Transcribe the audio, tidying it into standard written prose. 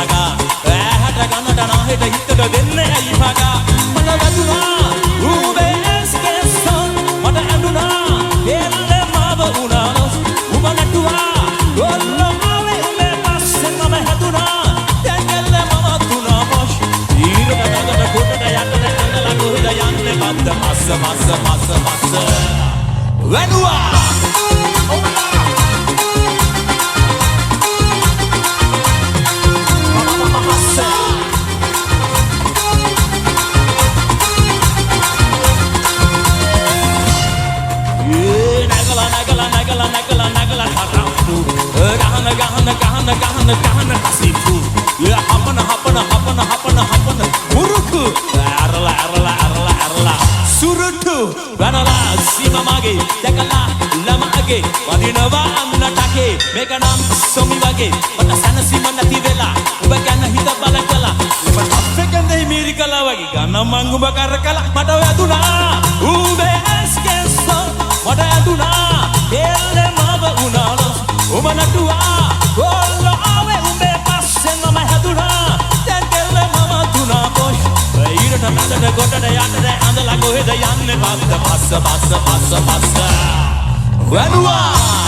නගා ඈහට ගන්නට නාහෙට හිතට දෙන්නේ ඇයි පගා මට වැදුනා ඌබේ එස්කේසන් මට ඇඬුනා එල්ලේ මාව උනානොස් උඹ නැටුවා ගොල්ලෝ ආවේ උඹේ පස්සේ මම හැදුනා දැන් එල්ලේ මම තුනා පොෂ් ඊරට නගට කොටට යටට ඇඳලා කොහෙද යන්නේ බද්ද මස්ස වැනුවා ගහන කසිපු හපන මුරුකු ඇරලා සුරුටු වනලා සීම මගේ දැකලා ළමගේ වදිනවා අන්නටගේ මේක නම් සොමි වගේ මට සනසීම නැති වෙලා ඔබ ගැන හිත බල කළා ඔබ අප්පෙකන්දේ මීරි කළා වගේ ගන්න මං ඔබ කරකලා මට වැදුනා ඌබේ එස්කේසෝ මට වැදුනා එල්ලේ මාව උනානොස් ඔබ නටුවා ගොල්ලෝ ආවේ උඹේ පස්සේ මම හැදුනා දැන් එල්ලේ මම තුනා පොෂ් ඊරට මැදට කොටට යටට ඇඳලා කොහෙද යන්නේ බද්ද පස්ස වැනුවා